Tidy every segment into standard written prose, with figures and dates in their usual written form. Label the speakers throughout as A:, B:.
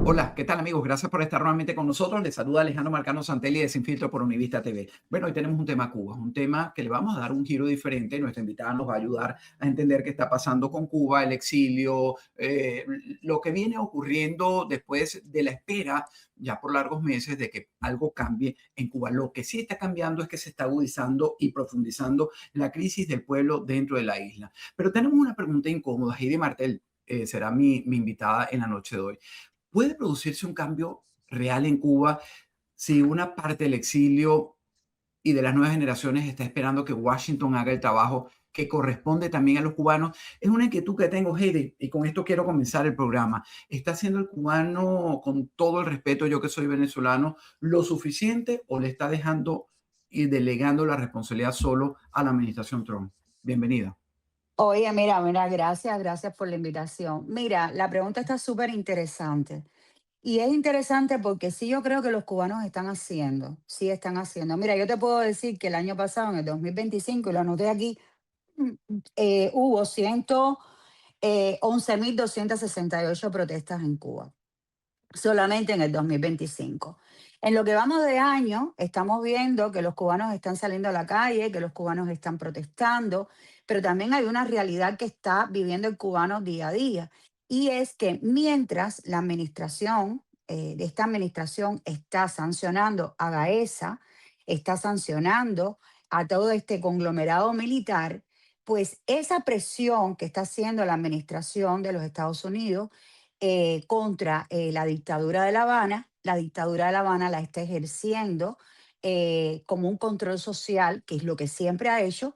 A: Hola, ¿qué tal amigos? Gracias por estar nuevamente con nosotros. Les saluda Alejandro Marcano Santelli de Sin Filtro por Univista TV. Bueno, hoy tenemos un tema Cuba, un tema que le vamos a dar un giro diferente. Nuestra invitada nos va a ayudar a entender qué está pasando con Cuba, el exilio, lo que viene ocurriendo después de la espera ya por largos meses de que algo cambie en Cuba. Lo que sí está cambiando es que se está agudizando y profundizando la crisis del pueblo dentro de la isla. Pero tenemos una pregunta incómoda. Heidi Martel será mi invitada en la noche de hoy. ¿Puede producirse un cambio real en Cuba si una parte del exilio y de las nuevas generaciones está esperando que Washington haga el trabajo que corresponde también a los cubanos? Es una inquietud que tengo, Heidi, y con esto quiero comenzar el programa. ¿Está haciendo el cubano, con todo el respeto, yo que soy venezolano, lo suficiente o le está dejando y delegando la responsabilidad solo a la administración Trump? Bienvenida.
B: Oye, mira, gracias por la invitación. Mira, la pregunta está súper interesante. Y es interesante porque sí, yo creo que los cubanos están haciendo, sí están haciendo. Mira, yo te puedo decir que el año pasado, en el 2025, y lo anoté aquí, hubo 11.268 protestas en Cuba solamente en el 2025. En lo que vamos de año, estamos viendo que los cubanos están saliendo a la calle, que los cubanos están protestando, pero también hay una realidad que está viviendo el cubano día a día. Y es que mientras la administración, de esta administración está sancionando a Gaesa, está sancionando a todo este conglomerado militar, pues esa presión que está haciendo la administración de los Estados Unidos contra la dictadura de La Habana. La dictadura de La Habana la está ejerciendo como un control social, que es lo que siempre ha hecho,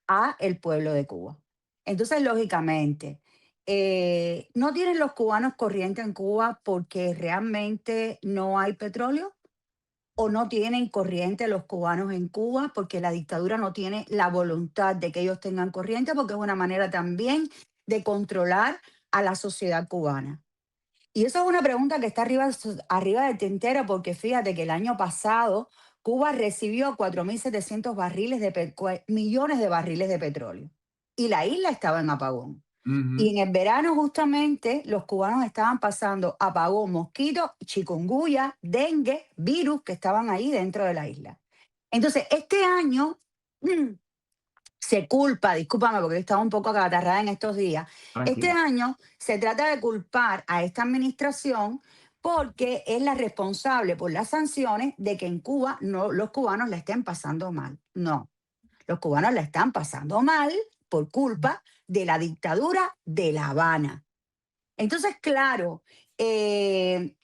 B: a el pueblo de Cuba. Entonces, lógicamente, no tienen los cubanos corriente en Cuba porque realmente no hay petróleo, o no tienen corriente los cubanos en Cuba porque la dictadura no tiene la voluntad de que ellos tengan corriente, porque es una manera también de controlar a la sociedad cubana. Y eso es una pregunta que está arriba del tintero, porque fíjate que el año pasado Cuba recibió 4.700 millones de barriles de petróleo y la isla estaba en apagón. Y
A: Ujú.
B: en el verano justamente los cubanos estaban pasando apagón, mosquito, chikungunya, dengue, virus que estaban ahí dentro de la isla. Entonces, este año se culpa, discúlpame porque estaba un poco acatarrada en estos días, este
A: Tranquila.
B: año se trata de culpar a esta administración porque es la responsable por las sanciones de que en Cuba no, los cubanos la estén pasando mal. No, los cubanos la están pasando mal por culpa de la dictadura de La Habana. Entonces, claro, eh,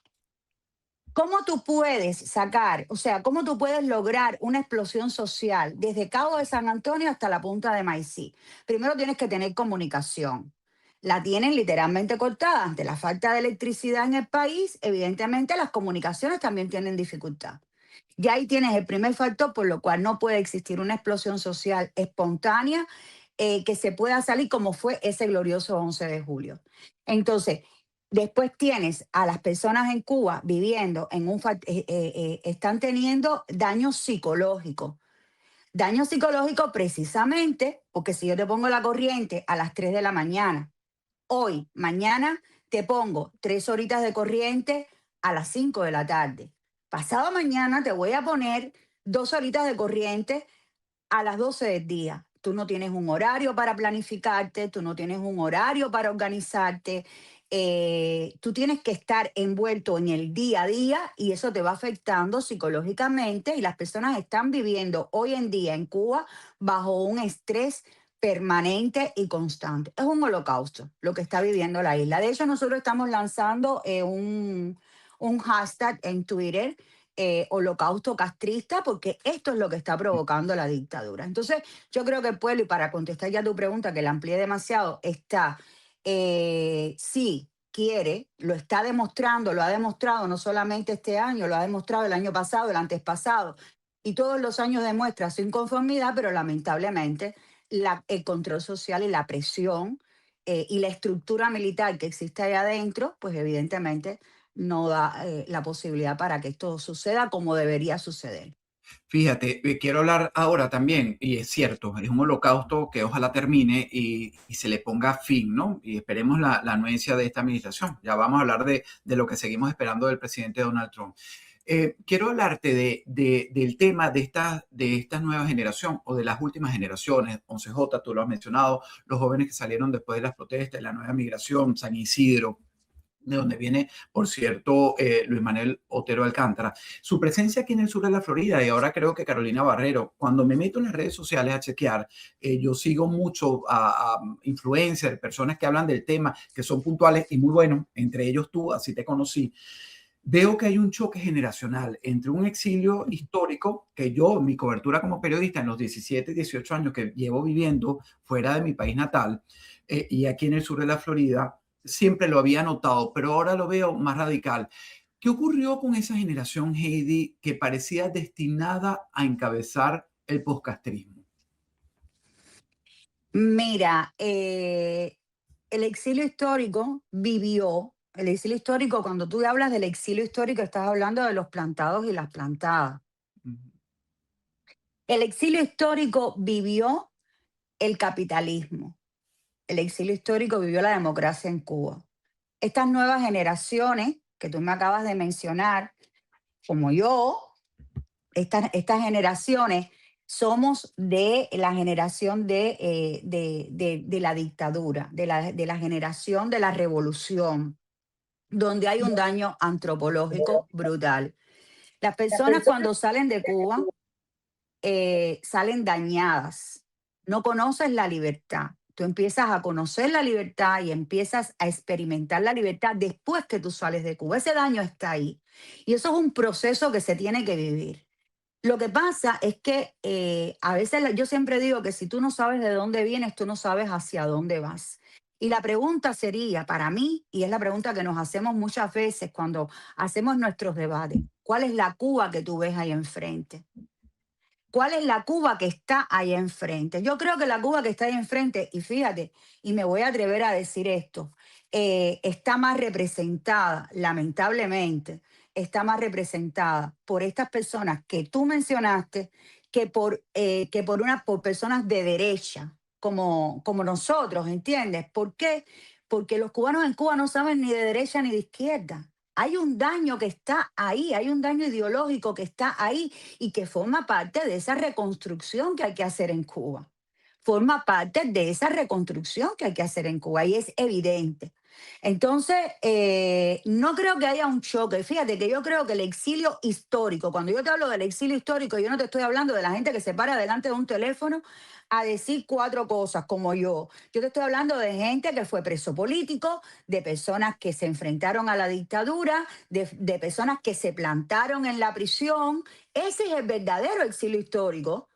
B: ¿cómo tú puedes sacar, o sea, cómo tú puedes lograr una explosión social desde Cabo de San Antonio hasta la punta de Maicí? Primero tienes que tener comunicación. La tienen literalmente cortada ante la falta de electricidad en el país. Evidentemente, las comunicaciones también tienen dificultad. Ya ahí tienes el primer factor por lo cual no puede existir una explosión social espontánea que se pueda salir como fue ese glorioso 11 de julio. Entonces, después tienes a las personas en Cuba viviendo en están teniendo daños psicológicos. Daño psicológico precisamente porque si yo te pongo la corriente a las 3 de la mañana, hoy, mañana te pongo 3 horitas de corriente a las 5 de la tarde. Pasado mañana te voy a poner 2 horitas de corriente a las 12 del día. Tú no tienes un horario para planificarte, tú no tienes un horario para organizarte, tú tienes que estar envuelto en el día a día y eso te va afectando psicológicamente y las personas están viviendo hoy en día en Cuba bajo un estrés permanente y constante. Es un holocausto lo que está viviendo la isla. De hecho, nosotros estamos lanzando un hashtag en Twitter, holocausto castrista, porque esto es lo que está provocando la dictadura. Entonces, yo creo que el pueblo, y para contestar ya tu pregunta, que la amplié demasiado, está, sí, quiere, lo está demostrando, lo ha demostrado no solamente este año, lo ha demostrado el año pasado, el antes pasado, y todos los años demuestra su inconformidad, pero lamentablemente el control social y la presión y la estructura militar que existe allá adentro, pues evidentemente no da la posibilidad para que esto suceda como debería suceder.
A: Fíjate, quiero hablar ahora también, y es cierto, es un holocausto que ojalá termine y se le ponga fin, ¿no? Y esperemos la anuencia de esta administración. Ya vamos a hablar de lo que seguimos esperando del presidente Donald Trump. Quiero hablarte del tema de esta nueva generación o de las últimas generaciones, 11J, tú lo has mencionado, los jóvenes que salieron después de las protestas, la nueva migración, San Isidro, de donde viene, por cierto, Luis Manuel Otero Alcántara. Su presencia aquí en el sur de la Florida y ahora creo que Carolina Barrero, cuando me meto en las redes sociales a chequear, yo sigo mucho a influencers, personas que hablan del tema, que son puntuales y muy buenos, entre ellos tú, así te conocí. Veo que hay un choque generacional entre un exilio histórico que yo, mi cobertura como periodista en los 17, 18 años que llevo viviendo fuera de mi país natal y aquí en el sur de la Florida, siempre lo había notado, pero ahora lo veo más radical. ¿Qué ocurrió con esa generación, Heidi, que parecía destinada a encabezar el postcastrismo?
B: Mira, el exilio histórico, cuando tú hablas del exilio histórico, estás hablando de los plantados y las plantadas.
A: Ujú.
B: El exilio histórico vivió el capitalismo. El exilio histórico vivió la democracia en Cuba. Estas nuevas generaciones que tú me acabas de mencionar, como yo, estas generaciones, somos de la generación de la dictadura, de la generación de la revolución, donde hay un daño antropológico brutal. Las personas cuando salen de Cuba salen dañadas. No conoces la libertad. Tú empiezas a conocer la libertad y empiezas a experimentar la libertad después que tú sales de Cuba. Ese daño está ahí. Y eso es un proceso que se tiene que vivir. Lo que pasa es que a veces yo siempre digo que si tú no sabes de dónde vienes, tú no sabes hacia dónde vas. Y la pregunta sería para mí, y es la pregunta que nos hacemos muchas veces cuando hacemos nuestros debates, ¿cuál es la Cuba que tú ves ahí enfrente? ¿Cuál es la Cuba que está ahí enfrente? Yo creo que la Cuba que está ahí enfrente, y fíjate, y me voy a atrever a decir esto, está más representada, lamentablemente, está más representada por estas personas que tú mencionaste por personas de derecha, como nosotros, ¿entiendes? ¿Por qué? Porque los cubanos en Cuba no saben ni de derecha ni de izquierda. Hay un daño que está ahí, hay un daño ideológico que está ahí y que forma parte de esa reconstrucción que hay que hacer en Cuba. Forma parte de esa reconstrucción que hay que hacer en Cuba y es evidente. Entonces, no creo que haya un choque. Fíjate que yo creo que el exilio histórico, cuando yo te hablo del exilio histórico, yo no te estoy hablando de la gente que se para delante de un teléfono a decir cuatro cosas como yo. Yo te estoy hablando de gente que fue preso político, de personas que se enfrentaron a la dictadura, de personas que se plantaron en la prisión. Ese es el verdadero exilio histórico.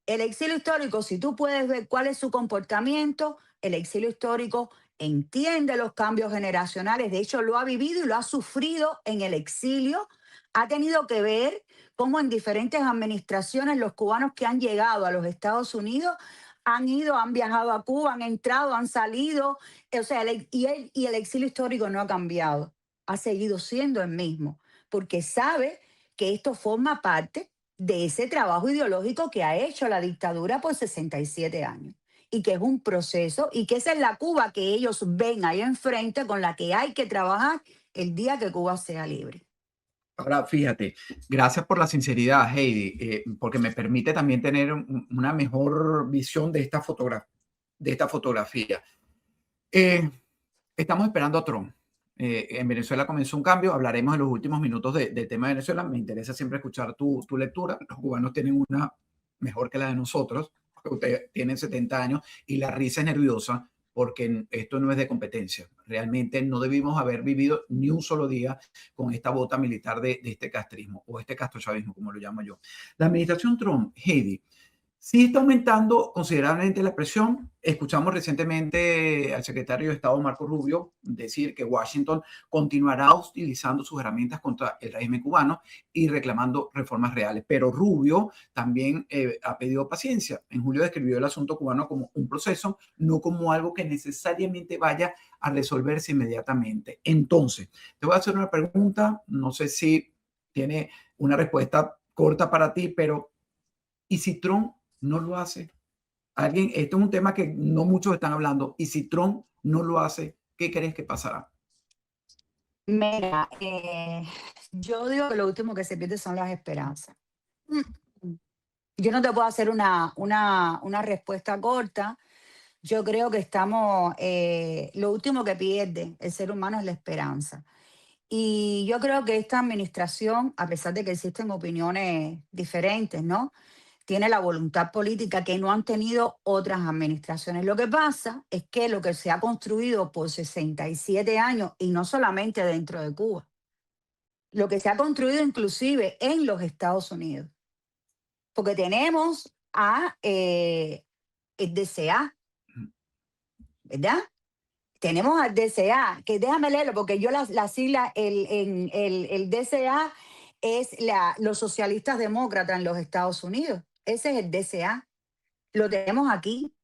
B: El exilio histórico, si tú puedes ver cuál es su comportamiento, el exilio histórico entiende los cambios generacionales, de hecho lo ha vivido y lo ha sufrido en el exilio, ha tenido que ver cómo en diferentes administraciones los cubanos que han llegado a los Estados Unidos han ido, han viajado a Cuba, han entrado, han salido, o sea, y el exilio histórico no ha cambiado, ha seguido siendo el mismo, porque sabe que esto forma parte de ese trabajo ideológico que ha hecho la dictadura por 67 años y que es un proceso y que esa es la Cuba que ellos ven ahí enfrente con la que hay que trabajar el día que Cuba sea libre.
A: Ahora, fíjate, gracias por la sinceridad, Heidi, porque me permite también tener una mejor visión de esta fotografía. Eh, Estamos esperando a Trump. En Venezuela comenzó un cambio, hablaremos en los últimos minutos del tema de Venezuela. Me interesa siempre escuchar tu lectura. Los cubanos tienen una mejor que la de nosotros. Ustedes tienen 70 años y la risa es nerviosa porque esto no es de competencia. Realmente no debimos haber vivido ni un solo día con esta bota militar de este castrismo o este castrochavismo, como lo llamo yo. La administración Trump, Heidi, sí está aumentando considerablemente la presión. Escuchamos recientemente al secretario de Estado Marco Rubio decir que Washington continuará utilizando sus herramientas contra el régimen cubano y reclamando reformas reales. Pero Rubio también ha pedido paciencia. En julio describió el asunto cubano como un proceso, no como algo que necesariamente vaya a resolverse inmediatamente. Entonces, te voy a hacer una pregunta, no sé si tiene una respuesta corta para ti, pero ¿y si Trump no lo hace? Esto es un tema que no muchos están hablando. ¿Y si Trump no lo hace, qué crees que pasará?
B: Mira, yo digo que lo último que se pierde son las esperanzas. Mm. Yo no te puedo hacer una respuesta corta. Yo creo que estamos, lo último que pierde el ser humano es la esperanza. Y yo creo que esta administración, a pesar de que existen opiniones diferentes, ¿no? Tiene la voluntad política que no han tenido otras administraciones. Lo que pasa es que lo que se ha construido por 67 años, y no solamente dentro de Cuba, lo que se ha construido inclusive en los Estados Unidos, porque tenemos a el DCA, ¿verdad? Tenemos al DCA, que déjame leerlo, porque yo la sigla, el DCA es los socialistas demócratas en los Estados Unidos. Ese es el DCA. Lo tenemos aquí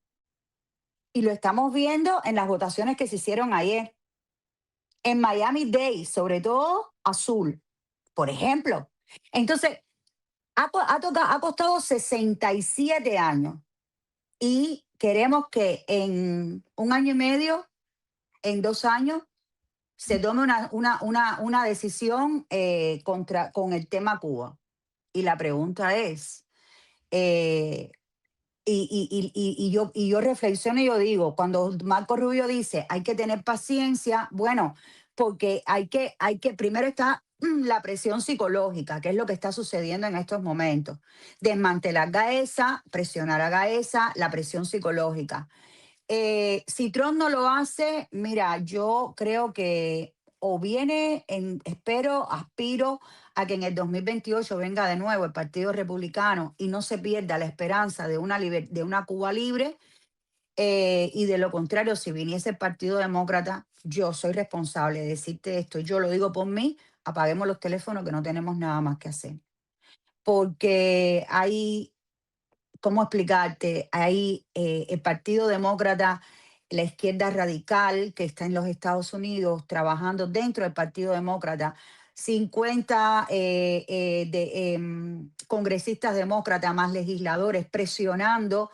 B: y lo estamos viendo en las votaciones que se hicieron ayer. En Miami-Dade, sobre todo azul, por ejemplo. Entonces, ha costado 67 años y queremos que en un año y medio, en 2 años, se tome una decisión con el tema Cuba. Y la pregunta es, eh, y yo reflexiono y yo digo, cuando Marco Rubio dice hay que tener paciencia, bueno, porque hay que primero está la presión psicológica, que es lo que está sucediendo en estos momentos. Desmantelar Gaesa, presionar a Gaesa, la presión psicológica. Si Trump no lo hace, mira, yo creo que o viene, espero, aspiro a que en el 2028 venga de nuevo el Partido Republicano y no se pierda la esperanza de una Cuba libre. Y de lo contrario, si viniese el Partido Demócrata, yo soy responsable de decirte esto, yo lo digo por mí, apaguemos los teléfonos que no tenemos nada más que hacer. Porque hay, ¿cómo explicarte? Hay el Partido Demócrata, la izquierda radical que está en los Estados Unidos trabajando dentro del Partido Demócrata, 50 congresistas demócratas más legisladores presionando,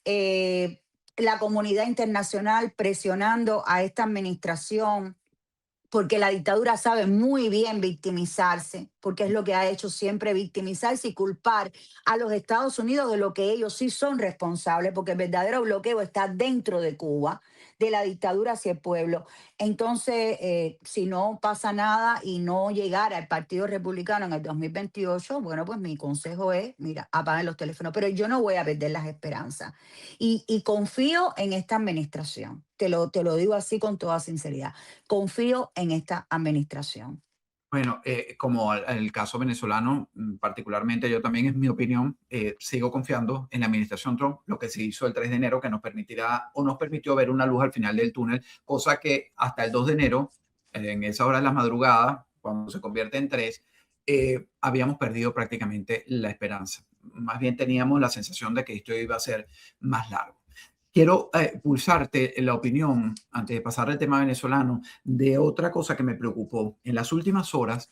B: eh, la comunidad internacional presionando a esta administración, porque la dictadura sabe muy bien victimizarse, porque es lo que ha hecho siempre, victimizarse y culpar a los Estados Unidos de lo que ellos sí son responsables, porque el verdadero bloqueo está dentro de Cuba, de la dictadura hacia el pueblo. Entonces, si no pasa nada y no llegara el Partido Republicano en el 2028, bueno, pues mi consejo es, mira, apaguen los teléfonos, pero yo no voy a perder las esperanzas. Y confío en esta administración, te lo digo así con toda sinceridad. Confío en esta administración.
A: Bueno, como el caso venezolano, particularmente yo también, es mi opinión, sigo confiando en la administración Trump, lo que se hizo el 3 de enero, que nos permitirá o nos permitió ver una luz al final del túnel, cosa que hasta el 2 de enero, en esa hora de la madrugada, cuando se convierte en 3, habíamos perdido prácticamente la esperanza. Más bien teníamos la sensación de que esto iba a ser más largo. Quiero pulsarte la opinión, antes de pasar al tema venezolano, de otra cosa que me preocupó en las últimas horas,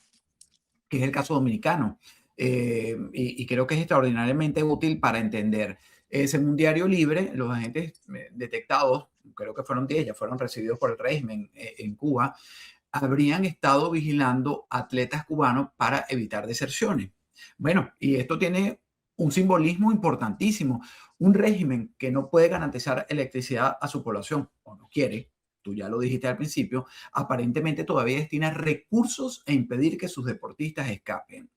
A: que es el caso dominicano. Y creo que es extraordinariamente útil para entender. Según un Diario Libre, los agentes detectados, creo que fueron 10, ya fueron recibidos por el régimen en Cuba, habrían estado vigilando atletas cubanos para evitar deserciones. Bueno, y esto tiene un simbolismo importantísimo. Un régimen que no puede garantizar electricidad a su población, o no quiere, tú ya lo dijiste al principio, aparentemente todavía destina recursos a impedir que sus deportistas escapen.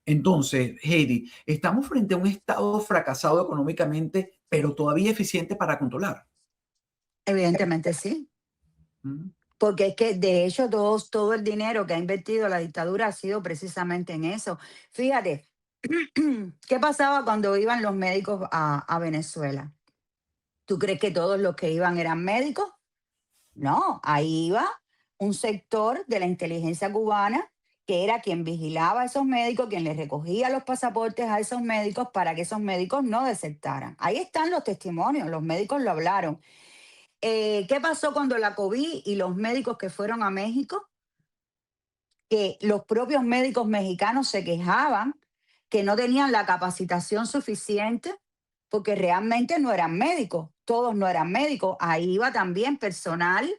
A: Entonces, Heidi, estamos frente a un Estado fracasado económicamente, pero todavía eficiente para controlar.
B: Evidentemente sí,
A: Mm.
B: porque es que de hecho todo el dinero que ha invertido la dictadura ha sido precisamente en eso. Fíjate, ¿qué pasaba cuando iban los médicos a Venezuela? ¿Tú crees que todos los que iban eran médicos? No, ahí iba un sector de la inteligencia cubana que era quien vigilaba a esos médicos, quien les recogía los pasaportes a esos médicos para que esos médicos no desertaran. Ahí están los testimonios, los médicos lo hablaron. ¿Qué pasó cuando la COVID y los médicos que fueron a México? Que los propios médicos mexicanos se quejaban que no tenían la capacitación suficiente, porque realmente no eran médicos, todos no eran médicos. Ahí iba también personal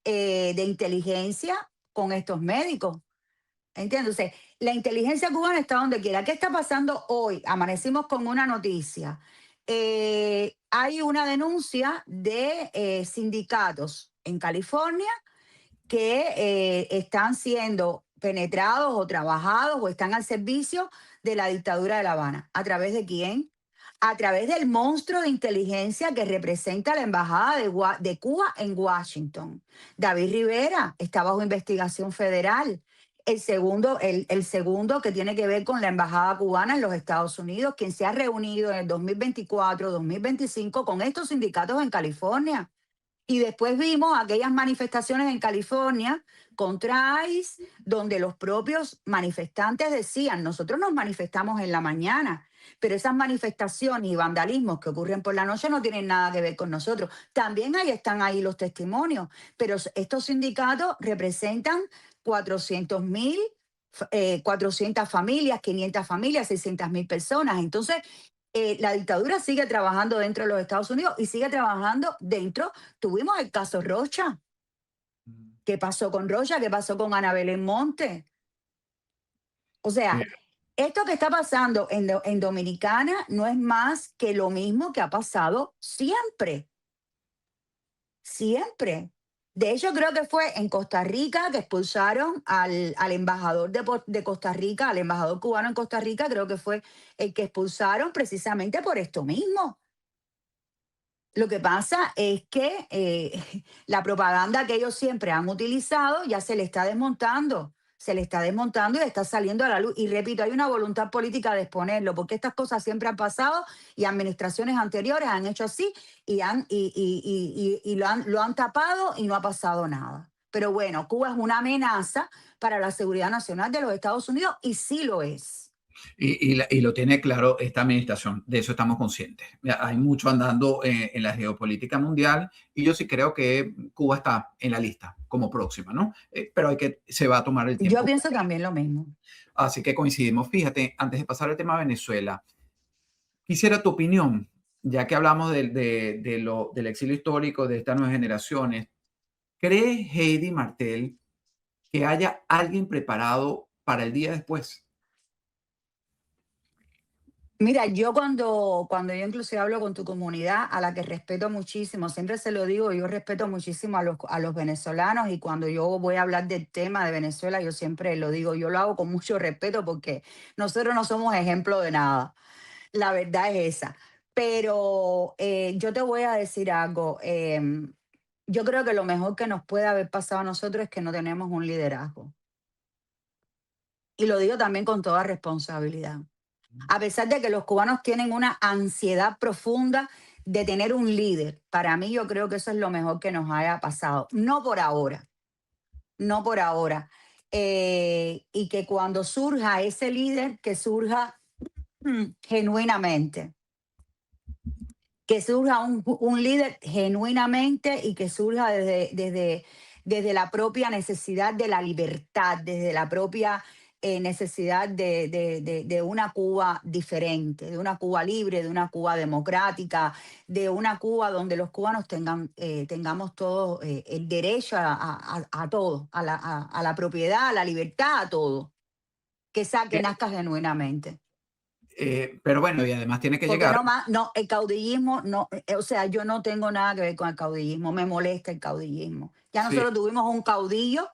B: de inteligencia con estos médicos. ¿Entiendes? Entonces, la inteligencia cubana está donde quiera. ¿Qué está pasando hoy? Amanecimos con una noticia. Hay una denuncia de sindicatos en California que están siendo penetrados o trabajados o están al servicio de la dictadura de La Habana. ¿A través de quién? A través del monstruo de inteligencia que representa la embajada de Cuba en Washington. David Rivera está bajo investigación federal. El segundo que tiene que ver con la embajada cubana en los Estados Unidos, quien se ha reunido en el 2024, 2025 con estos sindicatos en California. Y después vimos aquellas manifestaciones en California contra ICE, donde los propios manifestantes decían, nosotros nos manifestamos en la mañana, pero esas manifestaciones y vandalismos que ocurren por la noche no tienen nada que ver con nosotros. También ahí están ahí los testimonios, pero estos sindicatos representan 400,000, 400 familias, 500 familias, 600,000 personas. Entonces, la dictadura sigue trabajando dentro de los Estados Unidos y sigue trabajando dentro. Tuvimos el caso Rocha. ¿Qué pasó con Rocha? ¿Qué pasó con Ana Belén Monte? O sea, esto que está pasando en Dominicana no es más que lo mismo que ha pasado siempre, siempre. De hecho, creo que fue en Costa Rica que expulsaron al embajador de Costa Rica, al embajador cubano en Costa Rica, creo que fue el que expulsaron precisamente por esto mismo. Lo que pasa es que la propaganda que ellos siempre han utilizado ya se le está desmontando y está saliendo a la luz. Y repito, hay una voluntad política de exponerlo, porque estas cosas siempre han pasado y administraciones anteriores han hecho así y lo han tapado y no ha pasado nada. Pero bueno, Cuba es una amenaza para la seguridad nacional de los Estados Unidos y sí lo es.
A: Y lo tiene claro esta administración, de eso estamos conscientes. Hay mucho andando en la geopolítica mundial y yo sí creo que Cuba está en la lista como próxima, ¿no? Pero se va a tomar el
B: Yo
A: tiempo.
B: pienso también lo mismo.
A: Así que coincidimos. Fíjate, antes de pasar al tema de Venezuela, quisiera tu opinión, ya que hablamos del exilio histórico de estas nuevas generaciones. ¿Cree Heidi Martel que haya alguien preparado para el día después?
B: Mira, yo cuando yo inclusive hablo con tu comunidad, a la que respeto muchísimo, siempre se lo digo, yo respeto muchísimo a los venezolanos y cuando yo voy a hablar del tema de Venezuela, yo siempre lo digo, yo lo hago con mucho respeto porque nosotros no somos ejemplo de nada, la verdad es esa. Pero yo te voy a decir algo, yo creo que lo mejor que nos puede haber pasado a nosotros es que no tenemos un liderazgo. Y lo digo también con toda responsabilidad. A pesar de que los cubanos tienen una ansiedad profunda de tener un líder, para mí yo creo que eso es lo mejor que nos haya pasado. No por ahora, no por ahora. Y que cuando surja ese líder, que surja genuinamente, que surja un líder genuinamente y que surja desde la propia necesidad de la libertad, desde la propia necesidad de una Cuba diferente, de una Cuba libre, de una Cuba democrática, de una Cuba donde los cubanos tengamos todos el derecho a todo, a la propiedad, a la libertad, a todo, que nazca genuinamente.
A: Pero bueno, y además tiene que
B: Porque
A: llegar.
B: no más, no, el caudillismo, no, o sea, yo no tengo nada que ver con el caudillismo, me molesta el caudillismo. Ya
A: Sí,
B: nosotros tuvimos un caudillo,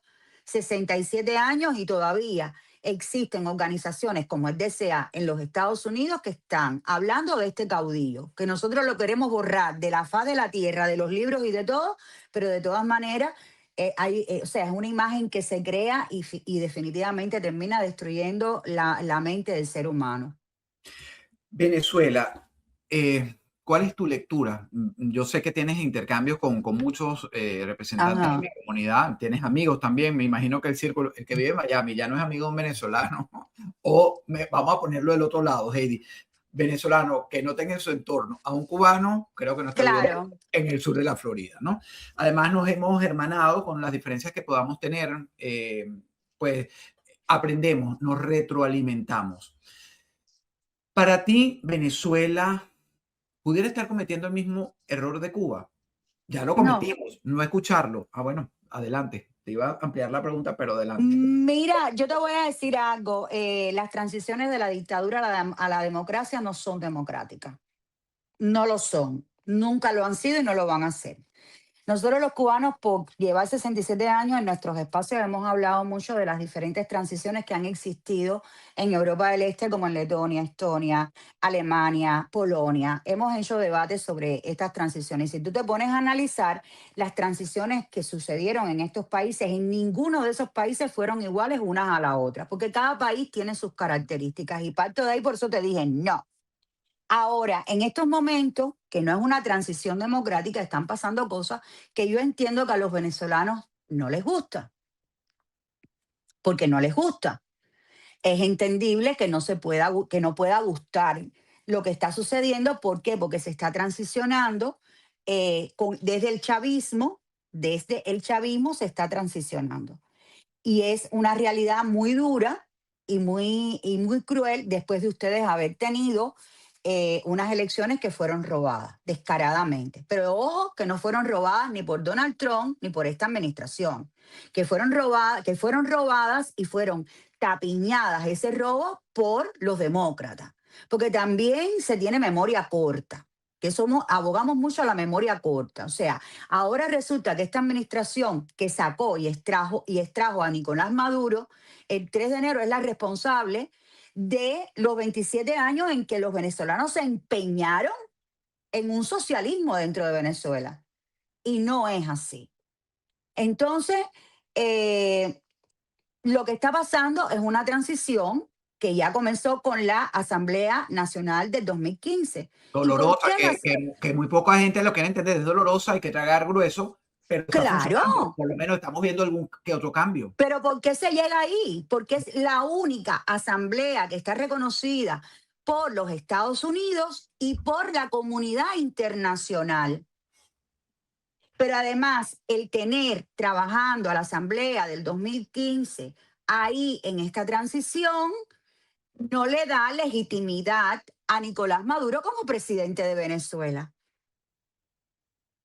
B: 67 años, y todavía existen organizaciones como el DCA en los Estados Unidos que están hablando de este caudillo, que nosotros lo queremos borrar de la faz de la tierra, de los libros y de todo, pero de todas maneras, o sea, es una imagen que se crea y definitivamente termina destruyendo la mente del ser humano.
A: Venezuela, ¿cuál es tu lectura? Yo sé que tienes intercambios con muchos representantes de
B: Ajá.
A: mi comunidad, tienes amigos también, me imagino que el círculo, el que vive en Miami ya no es amigo de un venezolano, vamos a ponerlo del otro lado, Heidi, venezolano que no tenga en su entorno a un cubano, creo que no está viviendo
B: Claro.
A: en el sur de la Florida, ¿no? Además nos hemos hermanado con las diferencias que podamos tener, pues aprendemos, nos retroalimentamos. Para ti, Venezuela pudiera estar cometiendo el mismo error de Cuba. Ya lo
B: No.
A: cometimos, no escucharlo. Ah, bueno, adelante. Te iba a ampliar la pregunta, pero adelante.
B: Mira, yo te voy a decir algo. Las transiciones de la dictadura a la democracia no son democráticas. No lo son. Nunca lo han sido y no lo van a ser. Nosotros los cubanos, por llevar 67 años en nuestros espacios, hemos hablado mucho de las diferentes transiciones que han existido en Europa del Este, como en Letonia, Estonia, Alemania, Polonia. Hemos hecho debates sobre estas transiciones. Si tú te pones a analizar las transiciones que sucedieron en estos países, en ninguno de esos países fueron iguales unas a la otra, porque cada país tiene sus características. Y parto de ahí, por eso te dije, no. Ahora, en estos momentos, que no es una transición democrática, están pasando cosas que yo entiendo que a los venezolanos no les gusta, porque no les gusta. Es entendible que no se pueda, que no pueda gustar lo que está sucediendo. ¿Por qué? Porque se está transicionando desde el chavismo se está transicionando. Y es una realidad muy dura y muy cruel después de ustedes haber tenido unas elecciones que fueron robadas descaradamente. Pero ojo, que no fueron robadas ni por Donald Trump ni por esta administración, que fueron robadas y fueron tapiñadas ese robo por los demócratas. Porque también se tiene memoria corta, que somos, abogamos mucho a la memoria corta. O sea, ahora resulta que esta administración que sacó y extrajo a Nicolás Maduro el 3 de enero es la responsable de los 27 años en que los venezolanos se empeñaron en un socialismo dentro de Venezuela. Y no es así. Entonces, eh, lo que está pasando es una transición que ya comenzó con la Asamblea Nacional del 2015. ¿Y por
A: Dolorosa,
B: qué?
A: que muy poca gente lo quiere entender, es dolorosa, hay que tragar grueso, pero está
B: Claro,
A: funcionando. Por lo menos estamos viendo algún que otro cambio.
B: pero ¿por qué se llega ahí? Porque es la única asamblea que está reconocida por los Estados Unidos y por la comunidad internacional. Pero además, el tener trabajando a la asamblea del 2015 ahí en esta transición no le da legitimidad a Nicolás Maduro como presidente de Venezuela.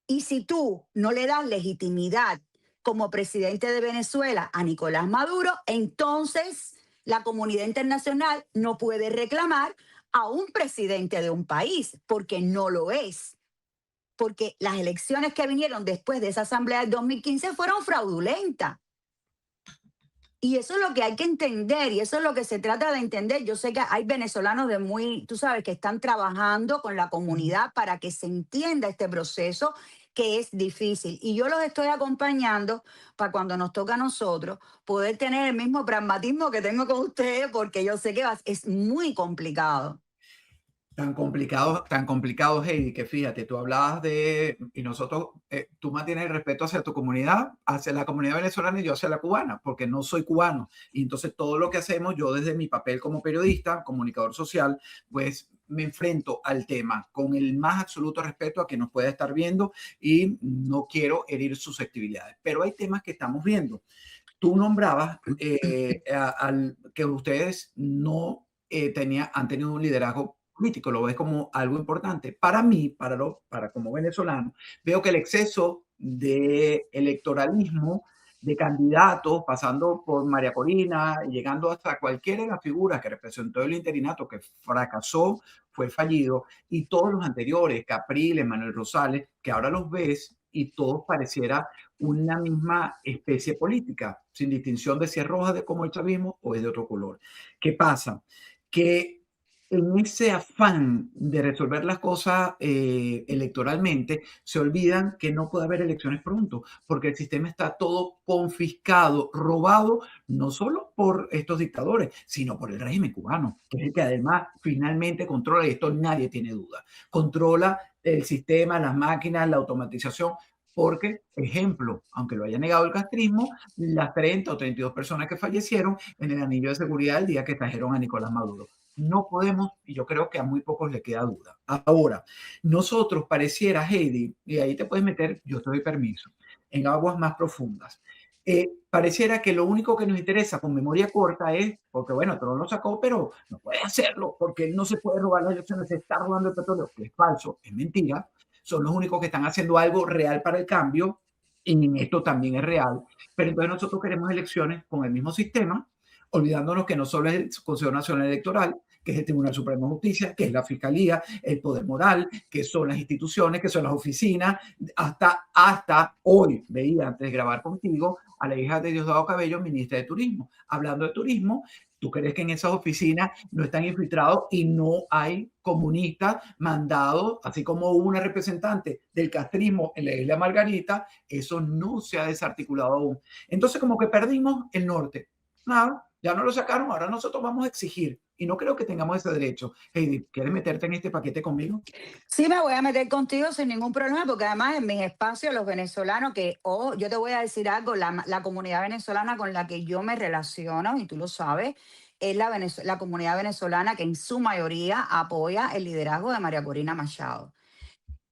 B: Y si tú no le das legitimidad como presidente de Venezuela a Nicolás Maduro, entonces la comunidad internacional no puede reclamar a un presidente de un país, porque no lo es. Porque las elecciones que vinieron después de esa asamblea del 2015 fueron fraudulentas. Y eso es lo que hay que entender y eso es lo que se trata de entender. Yo sé que hay venezolanos de muy, tú sabes, que están trabajando con la comunidad para que se entienda este proceso que es difícil. Y yo los estoy acompañando para cuando nos toca a nosotros poder tener el mismo pragmatismo que tengo con ustedes porque yo sé que es muy complicado.
A: Tan complicado, Heidi, que fíjate, tú hablabas de, y nosotros, tú mantienes el respeto hacia tu comunidad, hacia la comunidad venezolana y yo hacia la cubana, porque no soy cubano. Y entonces todo lo que hacemos, yo desde mi papel como periodista, comunicador social, pues me enfrento al tema con el más absoluto respeto a quien nos pueda estar viendo y no quiero herir susceptibilidades. Pero hay temas que estamos viendo. Tú nombrabas que ustedes no han tenido un liderazgo político, lo ves como algo importante. Para mí, para como venezolano, veo que el exceso de electoralismo de candidatos, pasando por María Corina, llegando hasta cualquiera de las figuras que representó el interinato, que fracasó, fue fallido, y todos los anteriores, Capriles, Manuel Rosales, que ahora los ves y todos pareciera una misma especie política, sin distinción de si es roja de como el chavismo o es de otro color. ¿Qué pasa? Que en ese afán de resolver las cosas electoralmente, se olvidan que no puede haber elecciones pronto, porque el sistema está todo confiscado, robado, no solo por estos dictadores, sino por el régimen cubano, que es el que además finalmente controla, y esto nadie tiene duda, controla el sistema, las máquinas, la automatización, porque, ejemplo, aunque lo haya negado el castrismo, las 30 o 32 personas que fallecieron en el anillo de seguridad el día que trajeron a Nicolás Maduro. No podemos, y yo creo que a muy pocos le queda duda. Ahora, nosotros pareciera, Heidi, y ahí te puedes meter, yo te doy permiso, en aguas más profundas. Pareciera que lo único que nos interesa con memoria corta es, porque bueno, Trump lo sacó, pero no puede hacerlo, porque él no se puede robar las elecciones, se está robando el petróleo, que es falso, es mentira. Son los únicos que están haciendo algo real para el cambio, y en esto también es real. Pero entonces nosotros queremos elecciones con el mismo sistema, olvidándonos que no solo es el Consejo Nacional Electoral, que es el Tribunal Supremo de Justicia, que es la Fiscalía, el Poder Moral, que son las instituciones, que son las oficinas. Hasta hoy veía, antes de grabar contigo, a la hija de Diosdado Cabello, ministra de Turismo. Hablando de turismo, ¿tú crees que en esas oficinas no están infiltrados y no hay comunistas mandados, así como hubo una representante del castrismo en la isla Margarita? Eso no se ha desarticulado aún. Entonces, como que perdimos el norte. Nada, ya no lo sacaron, ahora nosotros vamos a exigir. Y no creo que tengamos ese derecho. Heidi, ¿quieres meterte en este paquete conmigo?
B: Sí, me voy a meter contigo sin ningún problema, porque además en mis espacios los venezolanos yo te voy a decir algo, la comunidad venezolana con la que yo me relaciono, y tú lo sabes, es la comunidad venezolana que en su mayoría apoya el liderazgo de María Corina Machado.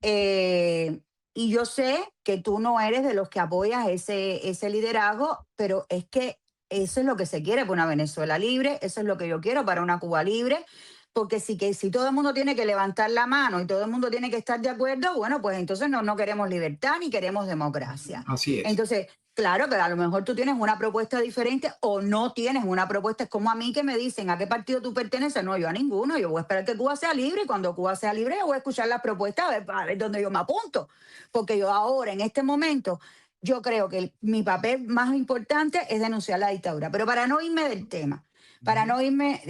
B: Y yo sé que tú no eres de los que apoyas ese liderazgo, pero es que eso es lo que se quiere para una Venezuela libre, eso es lo que yo quiero para una Cuba libre, porque si todo el mundo tiene que levantar la mano y todo el mundo tiene que estar de acuerdo, bueno, pues entonces no queremos libertad ni queremos democracia.
A: Así es.
B: Entonces, claro que a lo mejor tú tienes una propuesta diferente o no tienes una propuesta. Es como a mí que me dicen, ¿a qué partido tú perteneces? No, yo a ninguno. Yo voy a esperar que Cuba sea libre y cuando Cuba sea libre yo voy a escuchar las propuestas a ver dónde yo me apunto. Porque yo ahora, en este momento, yo creo que mi papel más importante es denunciar la dictadura. Pero para no irme del tema, para no irme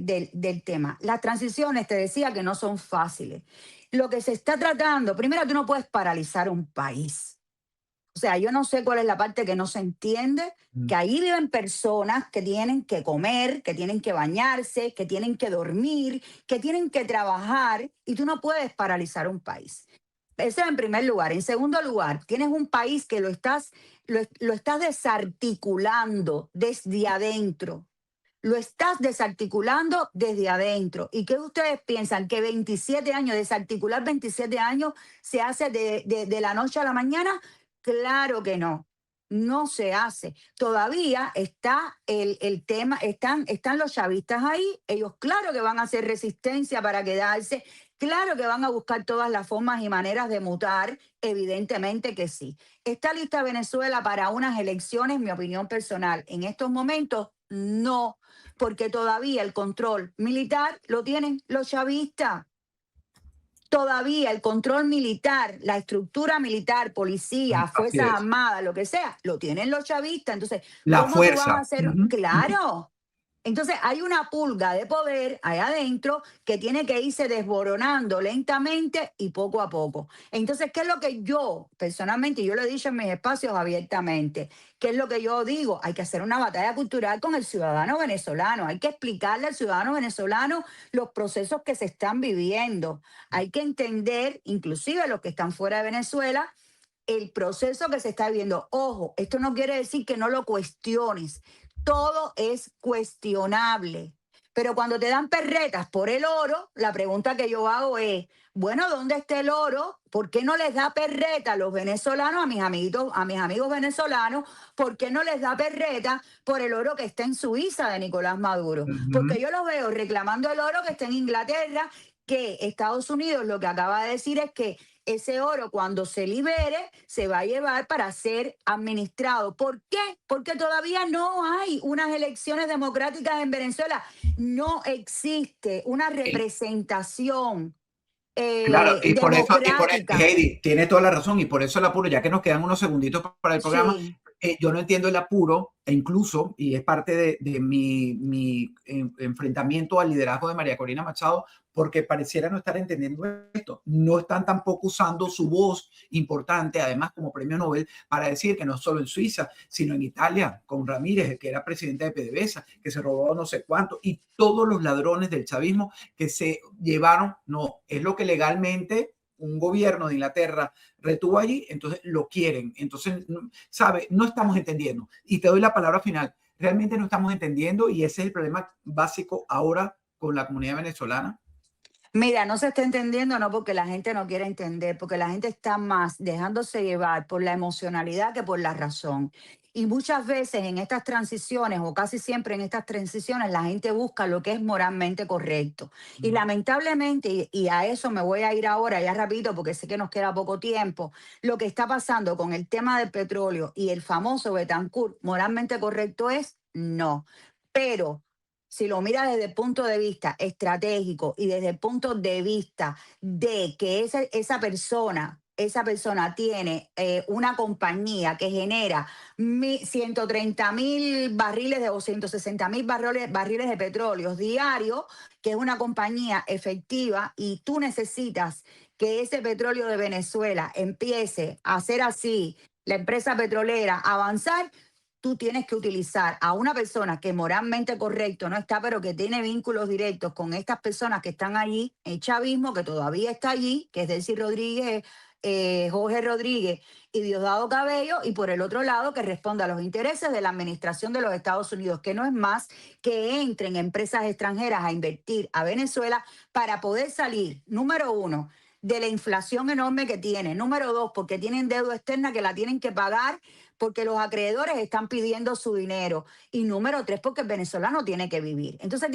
B: del tema, las transiciones, te decía que no son fáciles. Lo que se está tratando, primero, tú no puedes paralizar un país. O sea, yo no sé cuál es la parte que no se entiende, que ahí viven personas que tienen que comer, que tienen que bañarse, que tienen que dormir, que tienen que trabajar, y tú no puedes paralizar un país. Eso en primer lugar. En segundo lugar, tienes un país que lo estás desarticulando desde adentro. Lo estás desarticulando desde adentro. ¿Y qué ustedes piensan? ¿Que 27 años, desarticular 27 años se hace de la noche a la mañana? Claro que no. No se hace. Todavía está el tema, están los chavistas ahí. Ellos claro que van a hacer resistencia para quedarse. Claro que van a buscar todas las formas y maneras de mutar. Evidentemente que sí. ¿Está lista Venezuela para unas elecciones? Mi opinión personal. En estos momentos, no, porque todavía el control militar lo tienen los chavistas. Todavía el control militar, la estructura militar, policía,
A: Así
B: fuerzas
A: es.
B: armadas, lo que sea, lo tienen los chavistas. Entonces,
A: La
B: ¿cómo tú vas a
A: fuerza.
B: hacer? Claro. Entonces hay una pulga de poder ahí adentro que tiene que irse desboronando lentamente y poco a poco. Entonces, ¿qué es lo que yo, personalmente, yo lo he dicho en mis espacios abiertamente, qué es lo que yo digo? Hay que hacer una batalla cultural con el ciudadano venezolano, hay que explicarle al ciudadano venezolano los procesos que se están viviendo, hay que entender, inclusive los que están fuera de Venezuela, el proceso que se está viviendo. Ojo, esto no quiere decir que no lo cuestiones. Todo es cuestionable. Pero cuando te dan perretas por el oro, la pregunta que yo hago es, bueno, ¿dónde está el oro? ¿Por qué no les da perreta a los venezolanos, a mis amigos venezolanos? ¿Por qué no les da perreta por el oro que está en Suiza de Nicolás Maduro? Porque yo los veo reclamando el oro que está en Inglaterra, que Estados Unidos lo que acaba de decir es que ese oro cuando se libere se va a llevar para ser administrado. ¿Por qué? Porque todavía no hay unas elecciones democráticas en Venezuela. No existe una representación
A: Claro,
B: democrática.
A: Heidi, tiene toda la razón, y por eso el apuro, ya que nos quedan unos segunditos para el programa,
B: Sí.
A: yo no entiendo el apuro, e incluso, y es parte de mi enfrentamiento al liderazgo de María Corina Machado, porque pareciera no estar entendiendo esto. No están tampoco usando su voz importante, además como premio Nobel, para decir que no solo en Suiza, sino en Italia, con Ramírez, que era presidente de PDVSA, que se robó no sé cuánto, y todos los ladrones del chavismo que se llevaron, no, es lo que legalmente un gobierno de Inglaterra retuvo allí, entonces lo quieren. Entonces, ¿sabe? No estamos entendiendo. Y te doy la palabra final. Realmente no estamos entendiendo, y ese es el problema básico ahora con la comunidad venezolana.
B: Mira, no se está entendiendo, no porque la gente no quiere entender, porque la gente está más dejándose llevar por la emocionalidad que por la razón. Y muchas veces en estas transiciones, o casi siempre en estas transiciones, la gente busca lo que es moralmente correcto. Y
A: Mm.
B: lamentablemente, y a eso me voy a ir ahora, ya rapidito, porque sé que nos queda poco tiempo, lo que está pasando con el tema del petróleo y el famoso Betancourt, moralmente correcto es no. Pero si lo mira desde el punto de vista estratégico y desde el punto de vista de que esa persona tiene una compañía que genera 130.000 barriles o 160.000 barriles de petróleo diarios, que es una compañía efectiva y tú necesitas que ese petróleo de Venezuela empiece a hacer así, la empresa petrolera avanzar, tú tienes que utilizar a una persona que moralmente correcto no está, pero que tiene vínculos directos con estas personas que están allí, el chavismo que todavía está allí, que es Delcy Rodríguez, Jorge Rodríguez y Diosdado Cabello, y por el otro lado que responda a los intereses de la administración de los Estados Unidos, que no es más que entren empresas extranjeras a invertir a Venezuela para poder salir, número uno, de la inflación enorme que tiene, número dos, porque tienen deuda externa que la tienen que pagar porque los acreedores están pidiendo su dinero. Y número tres, porque el venezolano tiene que vivir. Entonces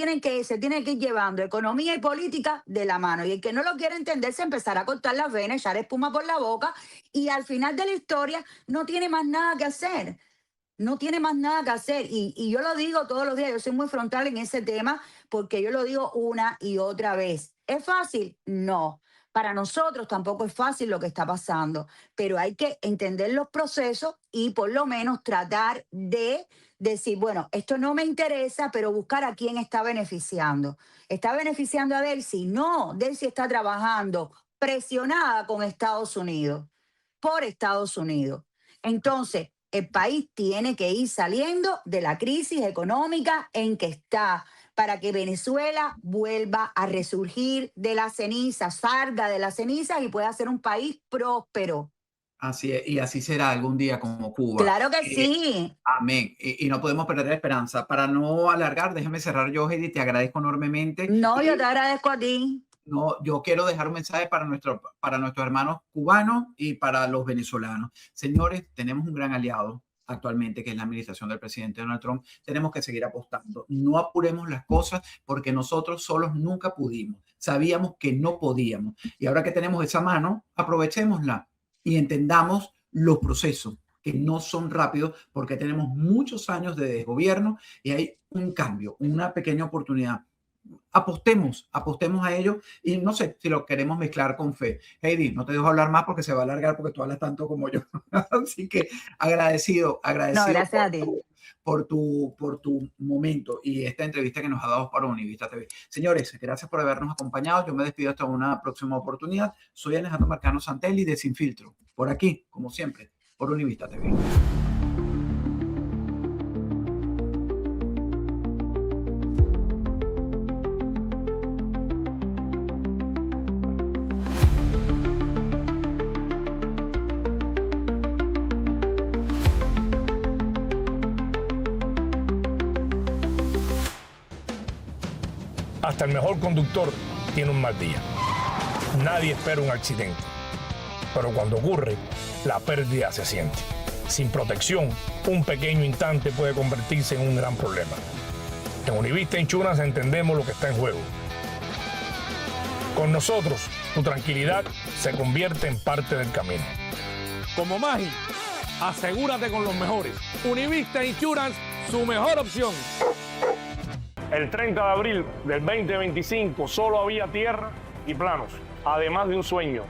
B: se tiene que ir llevando economía y política de la mano. Y el que no lo quiere entender se empezará a cortar las venas, echar espuma por la boca y al final de la historia no tiene más nada que hacer. No tiene más nada que hacer. Y yo lo digo todos los días, yo soy muy frontal en ese tema porque yo lo digo una y otra vez. ¿Es fácil? No. Para nosotros tampoco es fácil lo que está pasando, pero hay que entender los procesos y por lo menos tratar de decir, bueno, esto no me interesa, pero buscar a quién está beneficiando. ¿Está beneficiando a Delcy? No, Delcy está trabajando presionada con Estados Unidos, por Estados Unidos. Entonces, el país tiene que ir saliendo de la crisis económica en que está para que Venezuela vuelva a resurgir de las cenizas, salga de las cenizas y pueda ser un país próspero.
A: Así es, y así será algún día como Cuba.
B: Claro que
A: Eh,
B: sí.
A: Amén. Y no podemos perder la esperanza. Para no alargar, déjame cerrar yo, Heidi, te agradezco enormemente.
B: No, yo te
A: Y
B: agradezco a ti.
A: no, yo quiero dejar un mensaje para nuestros hermanos cubanos y para los venezolanos. Señores, tenemos un gran aliado actualmente, que es la administración del presidente Donald Trump. Tenemos que seguir apostando. No apuremos las cosas porque nosotros solos nunca pudimos. Sabíamos que no podíamos. Y ahora que tenemos esa mano, aprovechémosla y entendamos los procesos que no son rápidos porque tenemos muchos años de desgobierno y hay un cambio, una pequeña oportunidad. Apostemos a ello y no sé si lo queremos mezclar con fe. Heidi, no te dejo hablar más porque se va a alargar porque tú hablas tanto como yo. Así que agradecido,
B: No,
A: agradecido
B: gracias a ti.
A: por tu momento y esta entrevista que nos ha dado para Univista TV. Señores, gracias por habernos acompañado. Yo me despido hasta una próxima oportunidad. Soy Alejandro Marcano Santelli de Sin Filtro, por aquí, como siempre, por Univista TV.
C: Hasta el mejor conductor tiene un mal día. Nadie espera un accidente, pero cuando ocurre, la pérdida se siente. Sin protección, un pequeño instante puede convertirse en un gran problema. En Univista Insurance entendemos lo que está en juego. Con nosotros, tu tranquilidad se convierte en parte del camino.
D: Como Maggi, asegúrate con los mejores. Univista Insurance, su mejor opción.
C: El 30 de abril del 2025 solo había tierra y planos, además de un sueño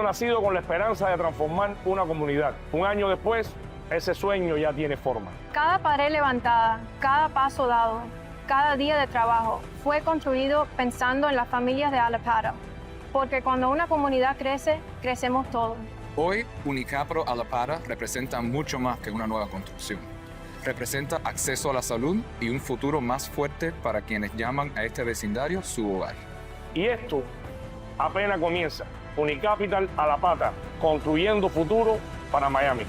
C: nacido con la esperanza de transformar una comunidad. Un año después, ese sueño ya tiene forma.
E: Cada pared levantada, cada paso dado, cada día de trabajo fue construido pensando en las familias de Allapattah, porque cuando una comunidad crece, crecemos todos.
F: Hoy, Unicapro Allapattah representa mucho más que una nueva construcción. Representa acceso a la salud y un futuro más fuerte para quienes llaman a este vecindario su hogar.
C: Y esto apenas comienza. Unicapital Allapattah, construyendo futuro para Miami.